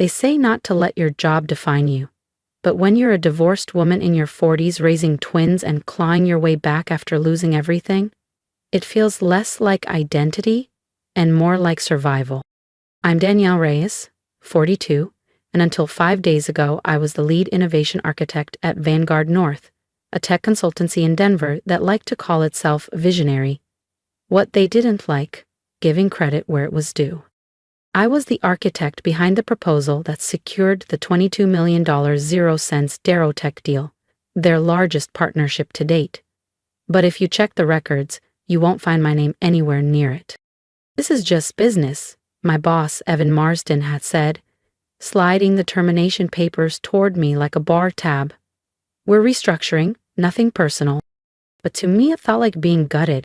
They say not to let your job define you. But when you're a divorced woman in your 40s raising twins and clawing your way back after losing everything, it feels less like identity and more like survival. I'm Danielle Reyes, 42, and until 5 days ago, I was the lead innovation architect at Vanguard North, a tech consultancy in Denver that liked to call itself visionary. What they didn't like, giving credit where it was due. I was the architect behind the proposal that secured the $22 million 0-cents DarrowTech deal, their largest partnership to date. But if you check the records, you won't find my name anywhere near it. This is just business, my boss, Evan Marsden, had said, sliding the termination papers toward me like a bar tab. We're restructuring, nothing personal. But to me it felt like being gutted.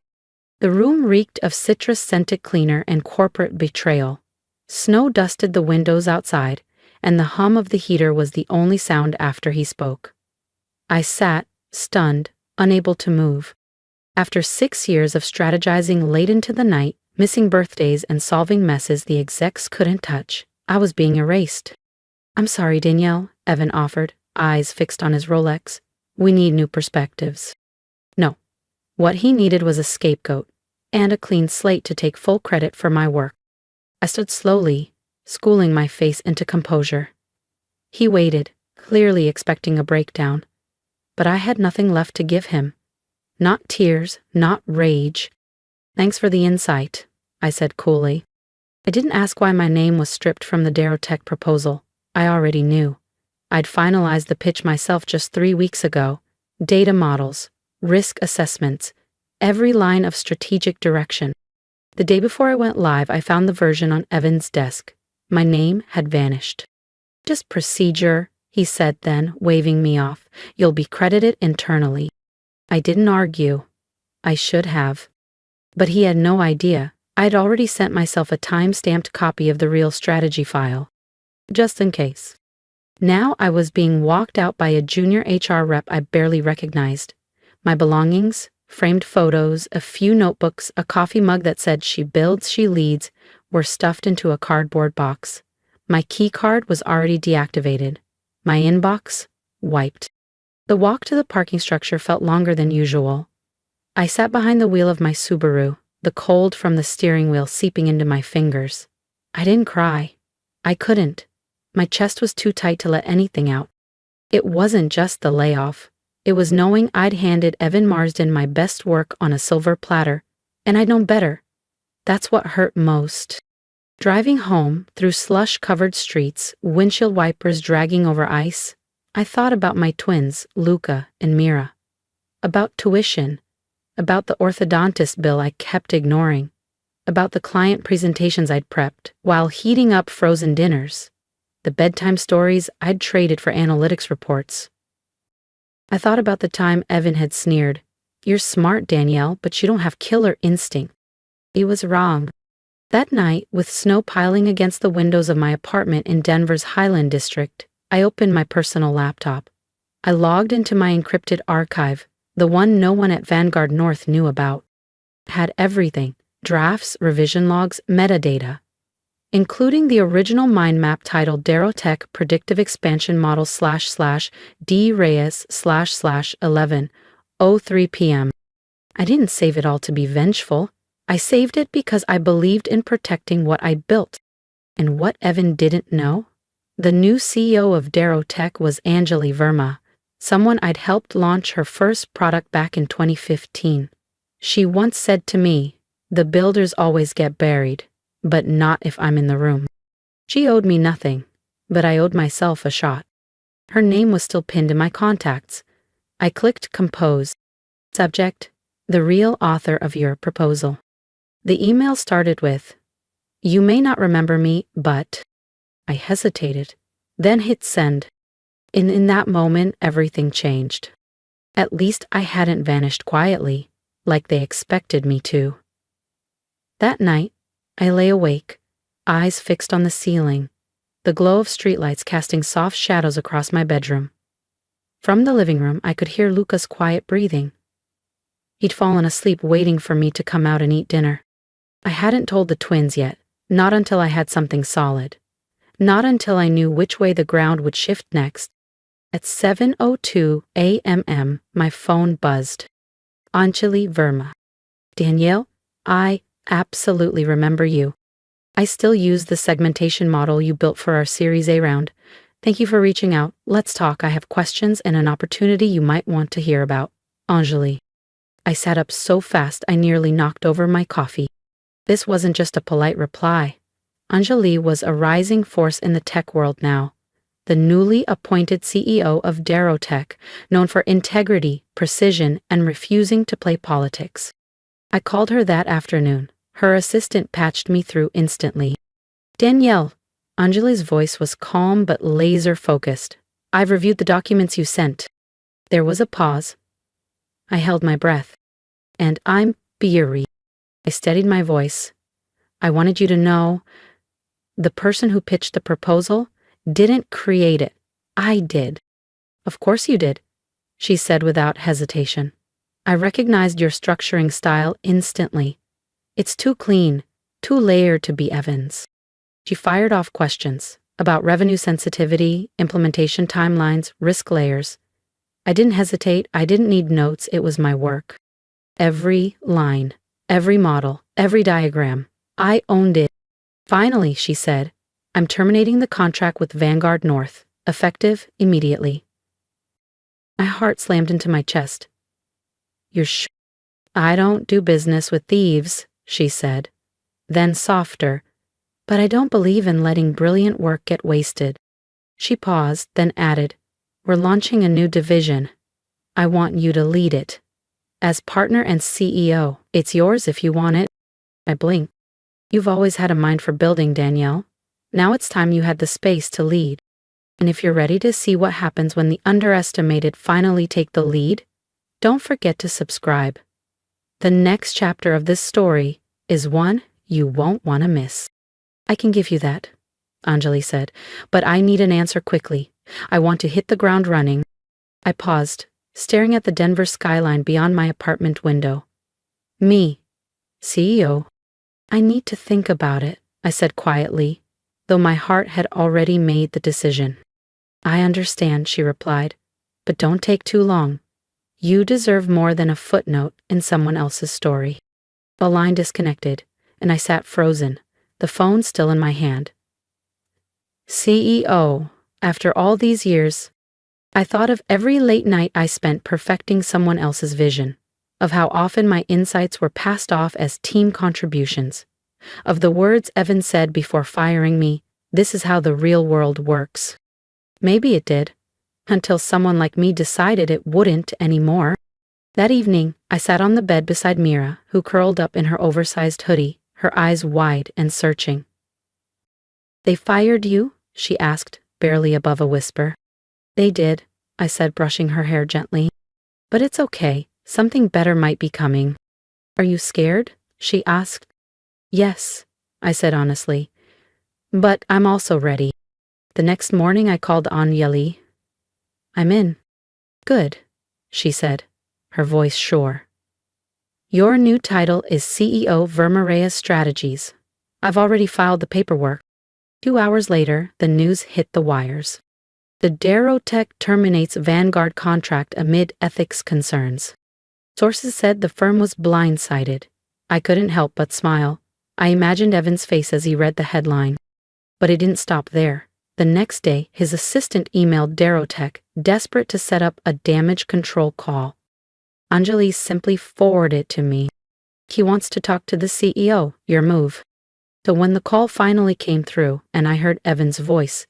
The room reeked of citrus-scented cleaner and corporate betrayal. Snow dusted the windows outside, and the hum of the heater was the only sound after he spoke. I sat, stunned, unable to move. After 6 years of strategizing late into the night, missing birthdays and solving messes the execs couldn't touch, I was being erased. "I'm sorry, Danielle," Evan offered, eyes fixed on his Rolex. "We need new perspectives." No. What he needed was a scapegoat, and a clean slate to take full credit for my work. I stood slowly, schooling my face into composure. He waited, clearly expecting a breakdown. But I had nothing left to give him. Not tears, not rage. "Thanks for the insight," I said coolly. I didn't ask why my name was stripped from the DarrowTech proposal. I already knew. I'd finalized the pitch myself just 3 weeks ago. Data models, risk assessments, every line of strategic direction. The day before I went live, I found the version on Evan's desk. My name had vanished. "Just procedure," he said then, waving me off. "You'll be credited internally." I didn't argue. I should have. But he had no idea. I'd already sent myself a time-stamped copy of the real strategy file. Just in case. Now I was being walked out by a junior HR rep I barely recognized. My belongings, framed photos, a few notebooks, a coffee mug that said "She builds, she leads," were stuffed into a cardboard box. My key card was already deactivated. My inbox, wiped. The walk to the parking structure felt longer than usual. I sat behind the wheel of my Subaru, the cold from the steering wheel seeping into my fingers. I didn't cry. I couldn't. My chest was too tight to let anything out. It wasn't just the layoff. It was knowing I'd handed Evan Marsden my best work on a silver platter, and I'd known better. That's what hurt most. Driving home, through slush-covered streets, windshield wipers dragging over ice, I thought about my twins, Luca and Mira. About tuition. About the orthodontist bill I kept ignoring. About the client presentations I'd prepped while heating up frozen dinners. The bedtime stories I'd traded for analytics reports. I thought about the time Evan had sneered, "You're smart, Danielle, but you don't have killer instinct." He was wrong. That night, with snow piling against the windows of my apartment in Denver's Highland District, I opened my personal laptop. I logged into my encrypted archive, the one no one at Vanguard North knew about. It had everything: drafts, revision logs, metadata, including the original mind map titled DarrowTech Predictive Expansion Model //D Reyes //11:03 p.m. I didn't save it all to be vengeful. I saved it because I believed in protecting what I built. And what Evan didn't know? The new CEO of DarrowTech was Anjali Verma, someone I'd helped launch her first product back in 2015. She once said to me, "The builders always get buried, but not if I'm in the room." She owed me nothing, but I owed myself a shot. Her name was still pinned in my contacts. I clicked compose. Subject: the real author of your proposal. The email started with, "You may not remember me, but..." I hesitated, then hit send. In that moment, everything changed. At least I hadn't vanished quietly, like they expected me to. That night, I lay awake, eyes fixed on the ceiling, the glow of streetlights casting soft shadows across my bedroom. From the living room, I could hear Luca's quiet breathing. He'd fallen asleep waiting for me to come out and eat dinner. I hadn't told the twins yet, not until I had something solid. Not until I knew which way the ground would shift next. At 7:02 a.m., my phone buzzed. Anjali Verma. Danielle, I absolutely remember you. I still use the segmentation model you built for our Series A round. Thank you for reaching out. Let's talk. I have questions and an opportunity you might want to hear about. Anjali. I sat up so fast I nearly knocked over my coffee. This wasn't just a polite reply. Anjali was a rising force in the tech world now. The newly appointed CEO of DarrowTech, known for integrity, precision, and refusing to play politics. I called her that afternoon. Her assistant patched me through instantly. Danielle. Anjali's voice was calm but laser-focused. I've reviewed the documents you sent. There was a pause. I held my breath. And I'm beery. I steadied my voice. I wanted you to know, the person who pitched the proposal didn't create it. I did. Of course you did, she said without hesitation. I recognized your structuring style instantly. It's too clean, too layered to be Evans. She fired off questions about revenue sensitivity, implementation timelines, risk layers. I didn't hesitate. I didn't need notes. It was my work. Every line, every model, every diagram. I owned it. Finally, she said, I'm terminating the contract with Vanguard North, effective immediately. My heart slammed into my chest. You're sure? I don't do business with thieves, she said. Then softer, but I don't believe in letting brilliant work get wasted. She paused, then added, we're launching a new division. I want you to lead it. As partner and CEO, it's yours if you want it. I blinked. You've always had a mind for building, Danielle. Now it's time you had the space to lead. And if you're ready to see what happens when the underestimated finally take the lead, don't forget to subscribe. The next chapter of this story is one you won't want to miss. I can give you that, Anjali said, but I need an answer quickly. I want to hit the ground running. I paused, staring at the Denver skyline beyond my apartment window. Me, CEO. I need to think about it, I said quietly, though my heart had already made the decision. I understand, she replied, but don't take too long. You deserve more than a footnote in someone else's story. The line disconnected, and I sat frozen, the phone still in my hand. CEO, after all these years, I thought of every late night I spent perfecting someone else's vision, of how often my insights were passed off as team contributions, of the words Evan said before firing me, this is how the real world works. Maybe it did, until someone like me decided it wouldn't anymore. That evening, I sat on the bed beside Mira, who curled up in her oversized hoodie, her eyes wide and searching. They fired you? She asked, barely above a whisper. They did, I said, brushing her hair gently. But it's okay, something better might be coming. Are you scared? She asked. Yes, I said honestly. But I'm also ready. The next morning I called Anjali. I'm in. Good, she said, her voice sure. Your new title is CEO Vanguard North Strategies. I've already filed the paperwork. 2 hours later, the news hit the wires. The DarrowTech terminates Vanguard contract amid ethics concerns. Sources said the firm was blindsided. I couldn't help but smile. I imagined Evan's face as he read the headline. But it didn't stop there. The next day, his assistant emailed DarrowTech, desperate to set up a damage control call. Anjali simply forwarded it to me. He wants to talk to the CEO, your move. So when the call finally came through and I heard Evan's voice,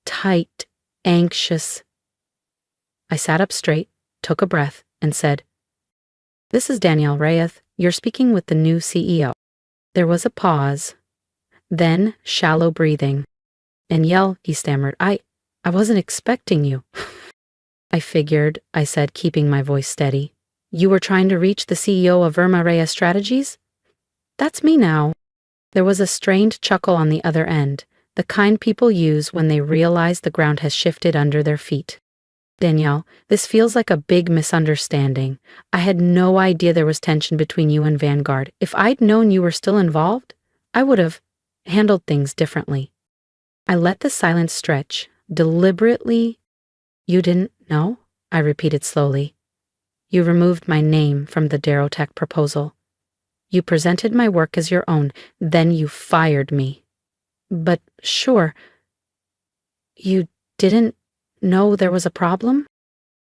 tight, anxious, I sat up straight, took a breath, and said, This is Danielle Reyes. You're speaking with the new CEO. There was a pause, then shallow breathing. Danielle, he stammered, I wasn't expecting you. I figured, I said, keeping my voice steady. You were trying to reach the CEO of Vanguard North Strategies? That's me now. There was a strained chuckle on the other end, the kind people use when they realize the ground has shifted under their feet. Danielle, this feels like a big misunderstanding. I had no idea there was tension between you and Vanguard. If I'd known you were still involved, I would have handled things differently. I let the silence stretch, deliberately. You didn't know? I repeated slowly. You removed my name from the DarrowTech proposal. You presented my work as your own, then you fired me. But sure, you didn't know there was a problem?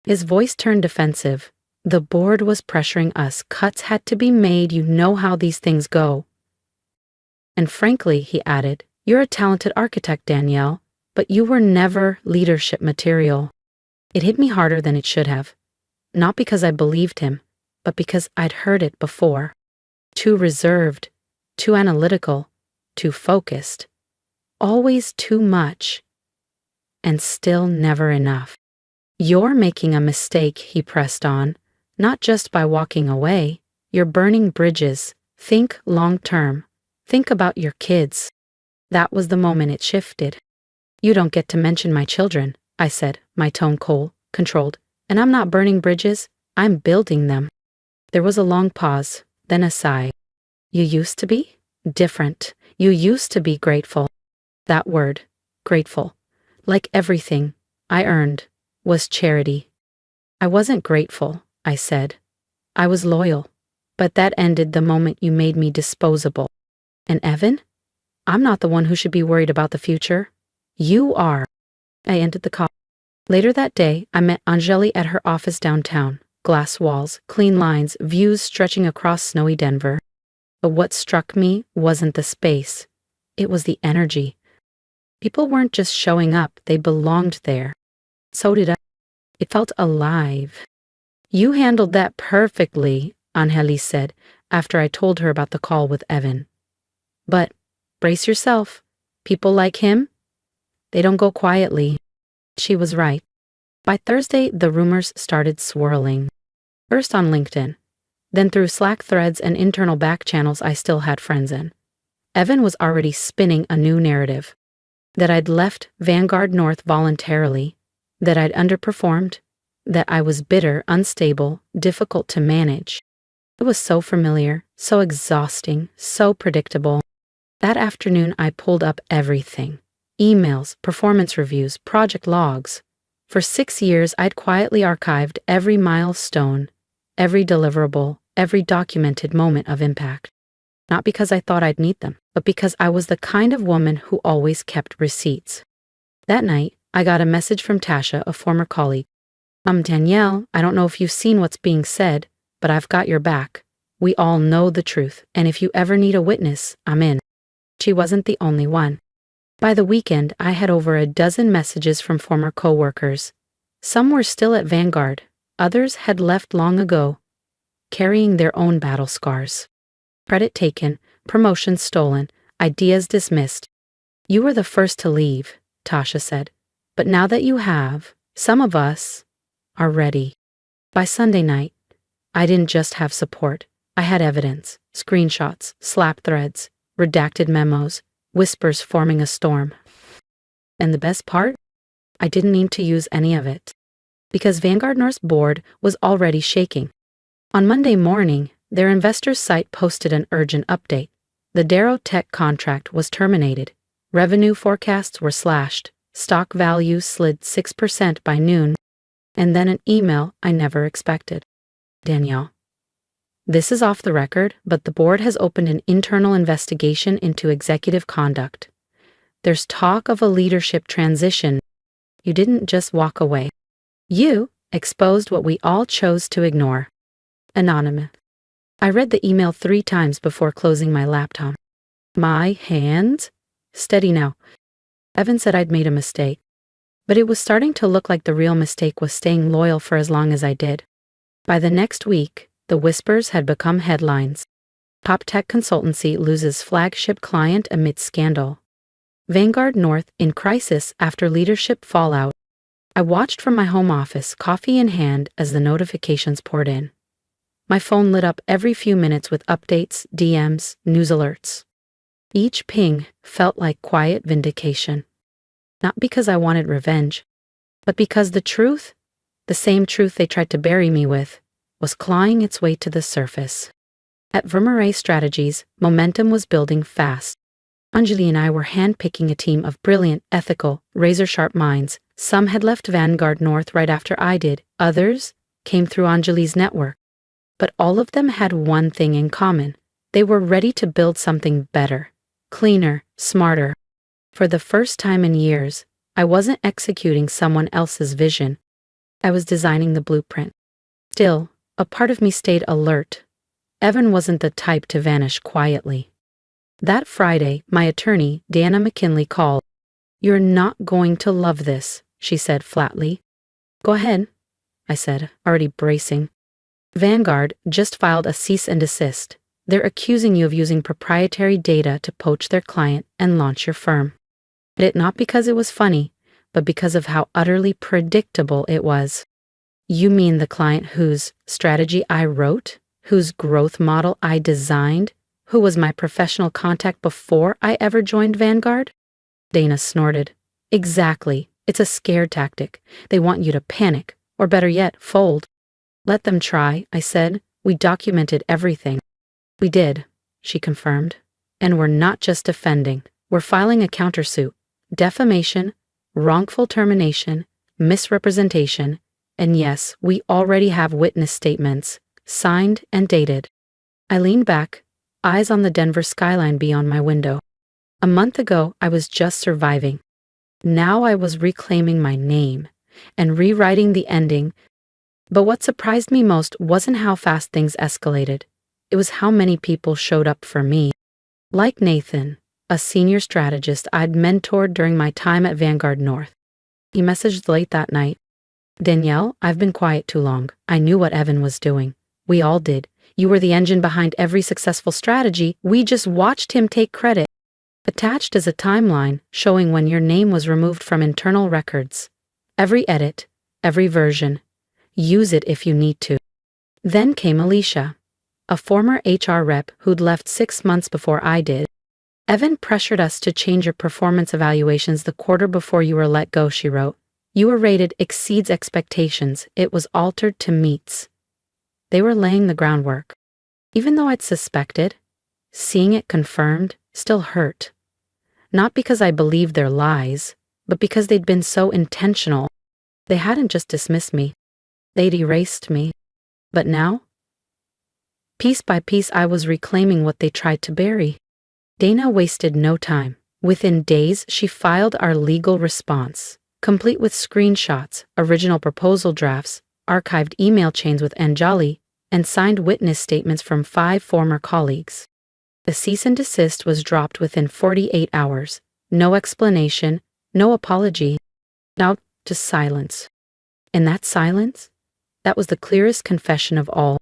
His voice turned defensive. The board was pressuring us. Cuts had to be made. You know how these things go. And frankly, he added, you're a talented architect, Danielle, but you were never leadership material. It hit me harder than it should have. Not because I believed him, but because I'd heard it before. Too reserved, too analytical, too focused. Always too much. And still never enough. You're making a mistake, he pressed on, not just by walking away. You're burning bridges. Think long term. Think about your kids. That was the moment it shifted. You don't get to mention my children, I said, my tone controlled. And I'm not burning bridges, I'm building them. There was a long pause, then a sigh. You used to be? Different. You used to be grateful. That word, grateful, like everything I earned, was charity. I wasn't grateful, I said. I was loyal. But that ended the moment you made me disposable. And Evan? I'm not the one who should be worried about the future. You are. I ended the call. Later that day, I met Anjali at her office downtown. Glass walls, clean lines, views stretching across snowy Denver. But what struck me wasn't the space. It was the energy. People weren't just showing up, they belonged there. So did I. It felt alive. You handled that perfectly, Anjali said, after I told her about the call with Evan. But, brace yourself, people like him, they don't go quietly. She was right. By Thursday, the rumors started swirling. First on LinkedIn, then through Slack threads and internal back channels I still had friends in. Evan was already spinning a new narrative. That I'd left Vanguard North voluntarily, that I'd underperformed, that I was bitter, unstable, difficult to manage. It was so familiar, so exhausting, so predictable. That afternoon I pulled up everything. Emails, performance reviews, project logs. For 6 years I'd quietly archived every milestone, every deliverable, every documented moment of impact. Not because I thought I'd need them, but because I was the kind of woman who always kept receipts. That night, I got a message from Tasha, a former colleague. Danielle, I don't know if you've seen what's being said, but I've got your back. We all know the truth, and if you ever need a witness, I'm in. She wasn't the only one. By the weekend, I had over a dozen messages from former coworkers. Some were still at Vanguard, others had left long ago, carrying their own battle scars. Credit taken, promotions stolen, ideas dismissed. You were the first to leave, Tasha said. But now that you have, some of us are ready. By Sunday night, I didn't just have support. I had evidence, screenshots, Slack threads, redacted memos, whispers forming a storm. And the best part? I didn't need to use any of it. Because Vanguard North's board was already shaking. On Monday morning, their investors' site posted an urgent update. The DarrowTech contract was terminated. Revenue forecasts were slashed. Stock values slid 6% by noon. And then an email I never expected. Danielle. This is off the record, but the board has opened an internal investigation into executive conduct. There's talk of a leadership transition. You didn't just walk away. You exposed what we all chose to ignore. Anonymous. I read the email 3 times before closing my laptop. My hands? Steady now. Evan said I'd made a mistake. But it was starting to look like the real mistake was staying loyal for as long as I did. By the next week, the whispers had become headlines. Top tech consultancy loses flagship client amid scandal. Vanguard North in crisis after leadership fallout. I watched from my home office, coffee in hand, as the notifications poured in. My phone lit up every few minutes with updates, DMs, news alerts. Each ping felt like quiet vindication. Not because I wanted revenge, but because the truth, the same truth they tried to bury me with, was clawing its way to the surface. At Vermeer Strategies, momentum was building fast. Anjali and I were handpicking a team of brilliant, ethical, razor-sharp minds. Some had left Vanguard North right after I did. Others came through Anjali's network. But all of them had one thing in common. They were ready to build something better, cleaner, smarter. For the first time in years, I wasn't executing someone else's vision. I was designing the blueprint. Still, a part of me stayed alert. Evan wasn't the type to vanish quietly. That Friday, my attorney, Dana McKinley, called. "You're not going to love this," she said flatly. "Go ahead," I said, already bracing. "Vanguard just filed a cease and desist. They're accusing you of using proprietary data to poach their client and launch your firm." I did it not because it was funny, but because of how utterly predictable it was. "You mean the client whose strategy I wrote, whose growth model I designed, who was my professional contact before I ever joined Vanguard?" Dana snorted. "Exactly. It's a scare tactic. They want you to panic, or better yet, fold." "Let them try," I said. "We documented everything." "We did," she confirmed. "And we're not just defending. We're filing a countersuit. Defamation, wrongful termination, misrepresentation, and yes, we already have witness statements, signed and dated." I leaned back, eyes on the Denver skyline beyond my window. A month ago, I was just surviving. Now I was reclaiming my name and rewriting the ending. But what surprised me most wasn't how fast things escalated. It was how many people showed up for me. Like Nathan, a senior strategist I'd mentored during my time at Vanguard North. He messaged late that night. "Danielle, I've been quiet too long. I knew what Evan was doing. We all did. You were the engine behind every successful strategy. We just watched him take credit." Attached is a timeline showing when your name was removed from internal records. Every edit, every version. Use it if you need to. Then came Alicia, a former HR rep who'd left 6 months before I did. "Evan pressured us to change your performance evaluations the quarter before you were let go," she wrote. "You were rated exceeds expectations. It was altered to meets." They were laying the groundwork. Even though I'd suspected, seeing it confirmed still hurt. Not because I believed their lies, but because they'd been so intentional. They hadn't just dismissed me. They'd erased me. But now, piece by piece, I was reclaiming what they tried to bury. Dana wasted no time. Within days, she filed our legal response, complete with screenshots, original proposal drafts, archived email chains with Anjali, and signed witness statements from 5 former colleagues. The cease and desist was dropped within 48 hours. No explanation, no apology. Now, just silence. And that silence? That was the clearest confession of all.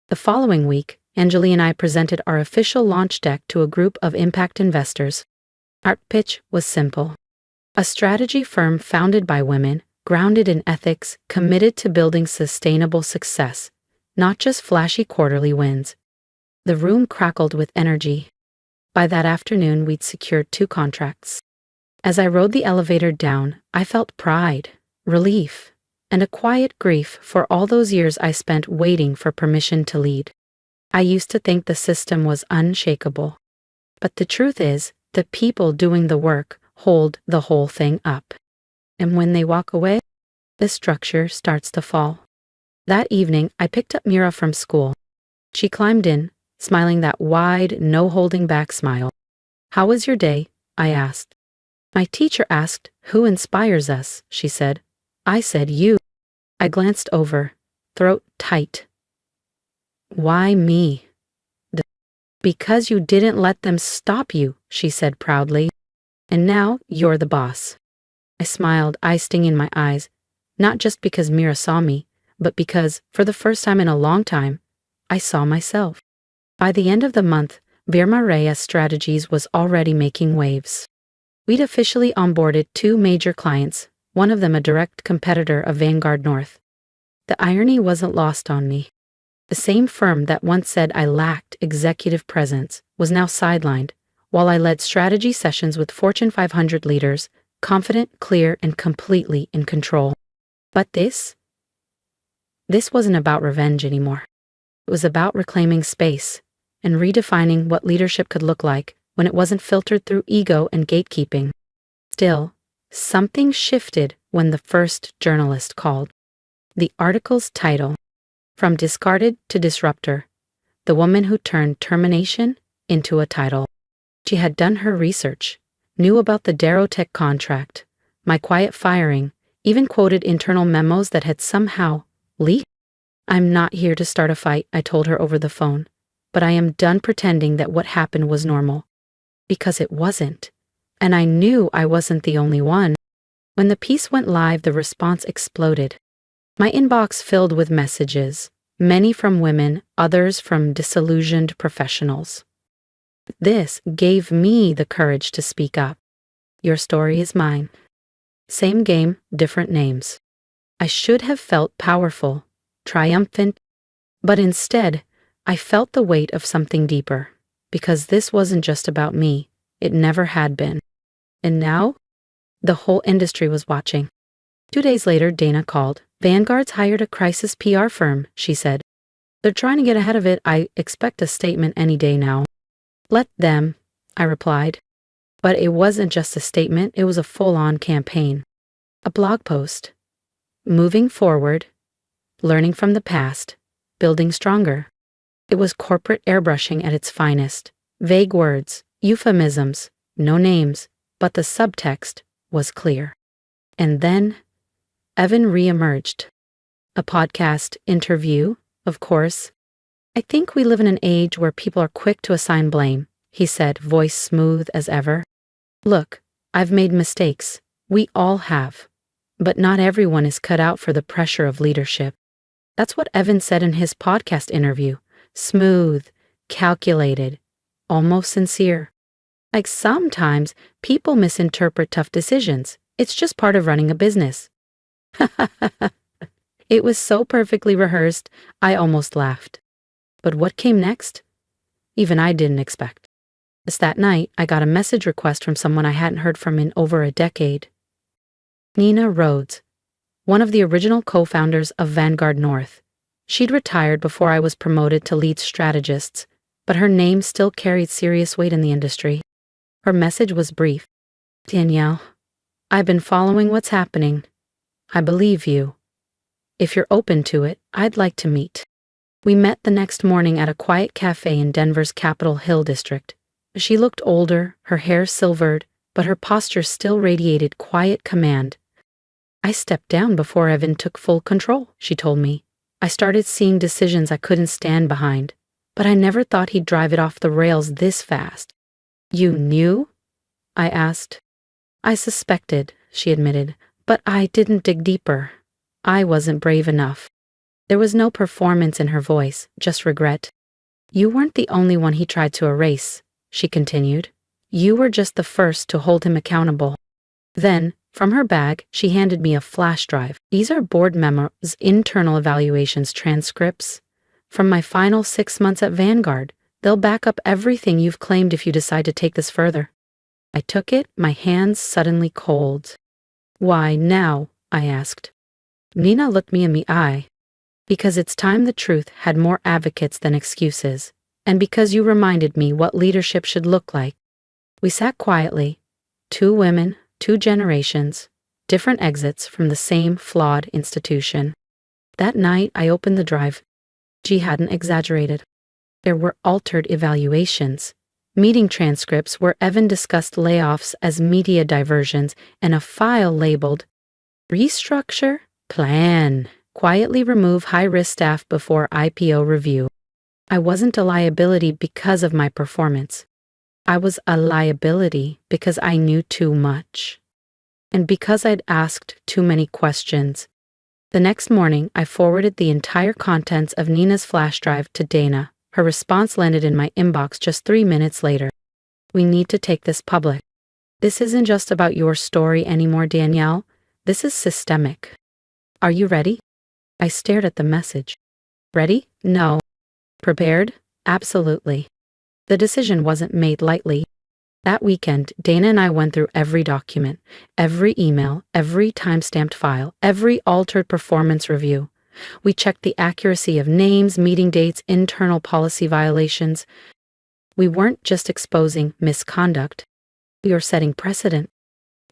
The following week, Anjali and I presented our official launch deck to a group of impact investors. Our pitch was simple. A strategy firm founded by women, grounded in ethics, committed to building sustainable success, not just flashy quarterly wins. The room crackled with energy. By that afternoon, we'd secured 2 contracts. As I rode the elevator down, I felt pride, relief, and a quiet grief for all those years I spent waiting for permission to lead. I used to think the system was unshakable. But the truth is, the people doing the work hold the whole thing up. And when they walk away, the structure starts to fall. That evening, I picked up Mira from school. She climbed in, smiling that wide, no-holding-back smile. "How was your day?" I asked. "My teacher asked, 'Who inspires us?'" she said. I said, "You." I glanced over, throat tight. "Why me?" "Because you didn't let them stop you," she said proudly. "And now you're the boss." I smiled, eye sting in my eyes, not just because Mira saw me, but because, for the first time in a long time, I saw myself. By the end of the month, Danielle Reyes Strategies was already making waves. We'd officially onboarded 2 major clients, one of them a direct competitor of Vanguard North. The irony wasn't lost on me. The same firm that once said I lacked executive presence was now sidelined, while I led strategy sessions with Fortune 500 leaders, confident, clear, and completely in control. But this wasn't about revenge anymore. It was about reclaiming space and redefining what leadership could look like, when it wasn't filtered through ego and gatekeeping. Still, something shifted when the first journalist called. The article's title, From Discarded to Disruptor, the woman who turned termination into a title. She had done her research, knew about the DarrowTech contract, my quiet firing, even quoted internal memos that had somehow leaked. "I'm not here to start a fight," I told her over the phone, "but I am done pretending that what happened was normal." Because it wasn't. And I knew I wasn't the only one. When the piece went live, the response exploded. My inbox filled with messages, many from women, others from disillusioned professionals. This gave me the courage to speak up. Your story is mine. Same game, different names. I should have felt powerful, triumphant, but instead, I felt the weight of something deeper, because this wasn't just about me. It never had been. And now, the whole industry was watching. 2 days later, Dana called. "Vanguard's hired a crisis PR firm," she said. "They're trying to get ahead of it. I expect a statement any day now." "Let them," I replied. But it wasn't just a statement, it was a full-on campaign. A blog post. Moving forward, learning from the past, building stronger. It was corporate airbrushing at its finest. Vague words, euphemisms, no names, but the subtext was clear. And then, Evan re-emerged. A podcast interview, of course. "I think we live in an age where people are quick to assign blame," he said, voice smooth as ever. "Look, I've made mistakes. We all have. But not everyone is cut out for the pressure of leadership." That's what Evan said in his podcast interview. Smooth, calculated, almost sincere. Like sometimes people misinterpret tough decisions. It's just part of running a business. It was so perfectly rehearsed, I almost laughed. But what came next? Even I didn't expect. Just that night, I got a message request from someone I hadn't heard from in over a decade. Nina Rhodes, one of the original co-founders of Vanguard North. She'd retired before I was promoted to lead strategist, but her name still carried serious weight in the industry. Her message was brief. "Danielle, I've been following what's happening. I believe you. If you're open to it, I'd like to meet." We met the next morning at a quiet cafe in Denver's Capitol Hill district. She looked older, her hair silvered, but her posture still radiated quiet command. "I stepped down before Evan took full control," she told me. "I started seeing decisions I couldn't stand behind, but I never thought he'd drive it off the rails this fast." "You knew?" I asked. "I suspected," she admitted, "but I didn't dig deeper. I wasn't brave enough." There was no performance in her voice, just regret. "You weren't the only one he tried to erase," she continued. "You were just the first to hold him accountable." Then, from her bag, she handed me a flash drive. "These are board memos, internal evaluations, transcripts. From my final 6 months at Vanguard. They'll back up everything you've claimed if you decide to take this further." I took it, my hands suddenly cold. "Why now?" I asked. Nina looked me in the eye. "Because it's time the truth had more advocates than excuses, and because you reminded me what leadership should look like." We sat quietly, 2 women, 2 generations, different exits from the same flawed institution. That night, I opened the drive. She hadn't exaggerated. There were altered evaluations, meeting transcripts where Evan discussed layoffs as media diversions, and a file labeled "Restructure Plan. Quietly remove high-risk staff before IPO review." I wasn't a liability because of my performance. I was a liability because I knew too much. And because I'd asked too many questions. The next morning, I forwarded the entire contents of Nina's flash drive to Dana. Her response landed in my inbox just 3 minutes later. "We need to take this public. This isn't just about your story anymore, Danielle. This is systemic. Are you ready?" I stared at the message. Ready? No. Prepared? Absolutely. The decision wasn't made lightly. That weekend, Dana and I went through every document, every email, every time-stamped file, every altered performance review. We checked the accuracy of names, meeting dates, internal policy violations. We weren't just exposing misconduct, we were setting precedent.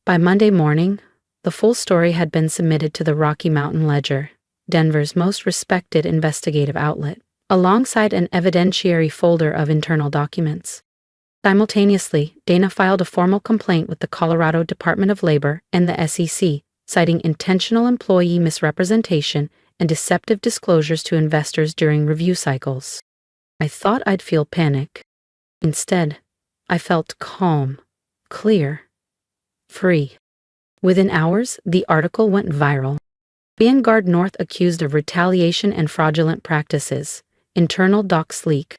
By Monday morning, the full story had been submitted to the Rocky Mountain Ledger, Denver's most respected investigative outlet, alongside an evidentiary folder of internal documents. Simultaneously, Dana filed a formal complaint with the Colorado Department of Labor and the SEC, citing intentional employee misrepresentation and deceptive disclosures to investors during review cycles. I thought I'd feel panic. Instead, I felt calm, clear, free. Within hours, the article went viral. Vanguard North accused of retaliation and fraudulent practices. Internal docs leak.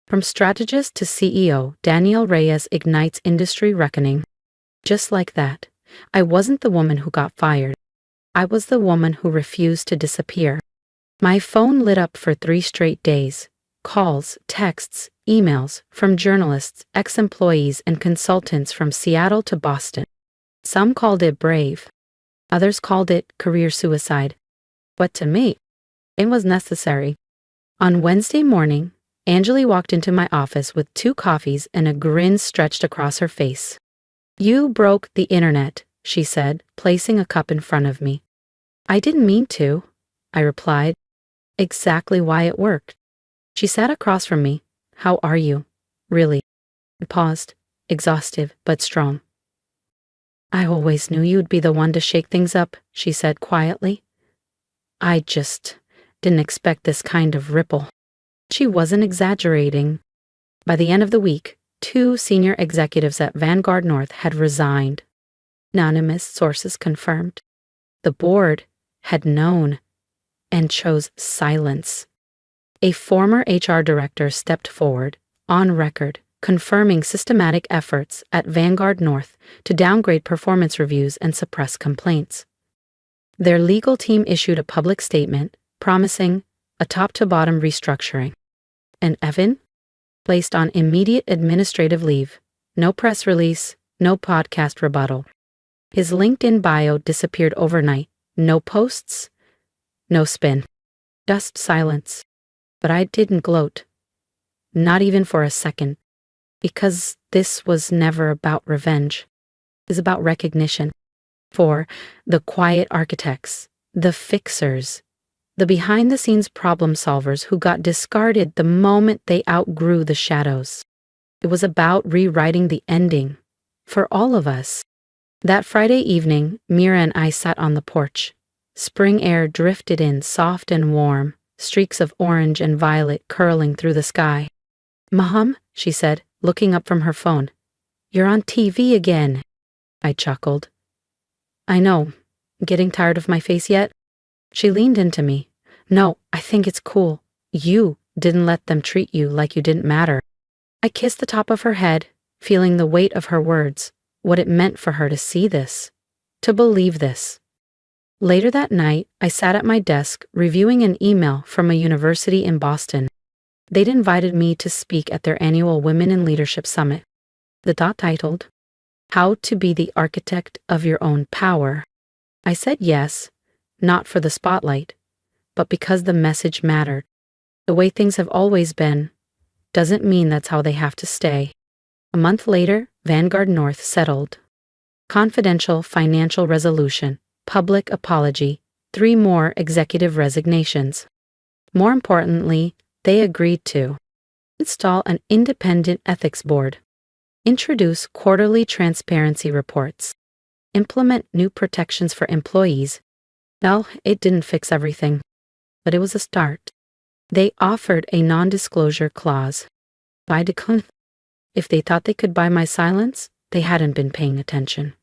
From strategist to CEO, Danielle Reyes ignites industry reckoning. Just like that, I wasn't the woman who got fired. I was the woman who refused to disappear. My phone lit up for 3 straight days. Calls, texts, emails from journalists, ex-employees, and consultants from Seattle to Boston. Some called it brave. Others called it career suicide. But to me, it was necessary. On Wednesday morning, Anjali walked into my office with 2 coffees and a grin stretched across her face. "You broke the internet," she said, placing a cup in front of me. "I didn't mean to," I replied. "Exactly why it worked." She sat across from me. "How are you? Really?" I paused, exhaustive but strong. "I always knew you'd be the one to shake things up," she said quietly. "I just didn't expect this kind of ripple." She wasn't exaggerating. By the end of the week, 2 senior executives at Vanguard North had resigned. Anonymous sources confirmed. The board had known and chose silence. A former HR director stepped forward, on record, confirming systematic efforts at Vanguard North to downgrade performance reviews and suppress complaints. Their legal team issued a public statement promising a top-to-bottom restructuring. And Evan? Placed on immediate administrative leave. No press release, no podcast rebuttal. His LinkedIn bio disappeared overnight. No posts, no spin. Just silence. But I didn't gloat. Not even for a second. Because this was never about revenge. It was about recognition. For the quiet architects, the fixers, the behind-the-scenes problem solvers who got discarded the moment they outgrew the shadows. It was about rewriting the ending. For all of us. That Friday evening, Mira and I sat on the porch. Spring air drifted in, soft and warm, streaks of orange and violet curling through the sky. "Mom," she said, looking up from her phone. "You're on TV again." I chuckled. "I know. Getting tired of my face yet?" She leaned into me. "No, I think it's cool. You didn't let them treat you like you didn't matter." I kissed the top of her head, feeling the weight of her words, what it meant for her to see this, to believe this. Later that night, I sat at my desk reviewing an email from a university in Boston. They'd invited me to speak at their annual Women in Leadership Summit. The talk titled, "How to Be the Architect of Your Own Power." I said yes, not for the spotlight, but because the message mattered. The way things have always been doesn't mean that's how they have to stay. A month later, Vanguard North settled. Confidential financial resolution, public apology, 3 more executive resignations. More importantly, they agreed to install an independent ethics board, introduce quarterly transparency reports, implement new protections for employees. Well, it didn't fix everything, but it was a start. They offered a non-disclosure clause. I declined. If they thought they could buy my silence, they hadn't been paying attention.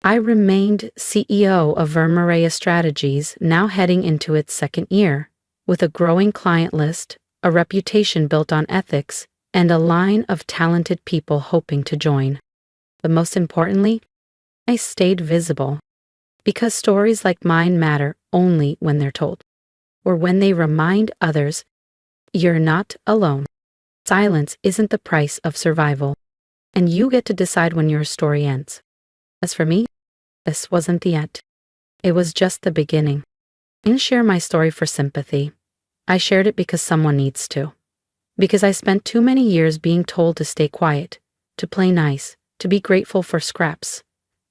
I remained CEO of Vermereya Strategies, now heading into its 2nd year, with a growing client list, a reputation built on ethics, and a line of talented people hoping to join. But most importantly, I stayed visible. Because stories like mine matter only when they're told, or when they remind others, you're not alone. Silence isn't the price of survival, and you get to decide when your story ends. As for me, this wasn't the end. It was just the beginning. I didn't share my story for sympathy. I shared it because someone needs to. Because I spent too many years being told to stay quiet, to play nice, to be grateful for scraps.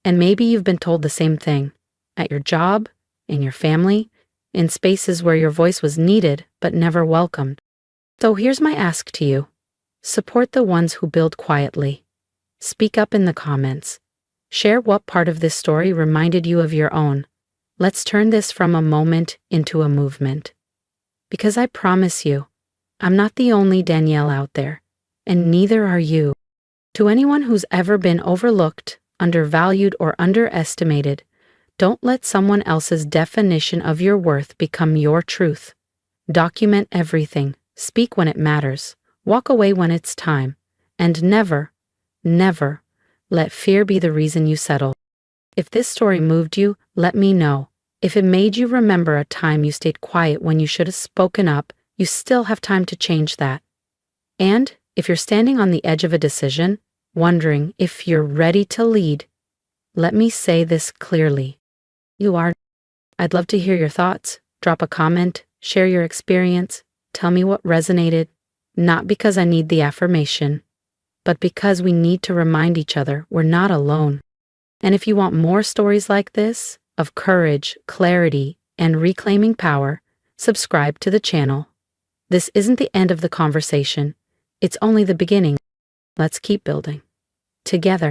And maybe you've been told the same thing. At your job, in your family, in spaces where your voice was needed but never welcomed. So here's my ask to you. Support the ones who build quietly. Speak up in the comments. Share what part of this story reminded you of your own. Let's turn this from a moment into a movement. Because I promise you, I'm not the only Danielle out there, and neither are you. To anyone who's ever been overlooked, undervalued, or underestimated, don't let someone else's definition of your worth become your truth. Document everything, speak when it matters, walk away when it's time, and never, never let fear be the reason you settle. If this story moved you, let me know. If it made you remember a time you stayed quiet when you should have spoken up, you still have time to change that. And if you're standing on the edge of a decision, wondering if you're ready to lead, let me say this clearly. You are. I'd love to hear your thoughts. Drop a comment, share your experience, tell me what resonated, not because I need the affirmation, but because we need to remind each other we're not alone. And if you want more stories like this, of courage, clarity, and reclaiming power, subscribe to the channel. This isn't the end of the conversation. It's only the beginning. Let's keep building. Together.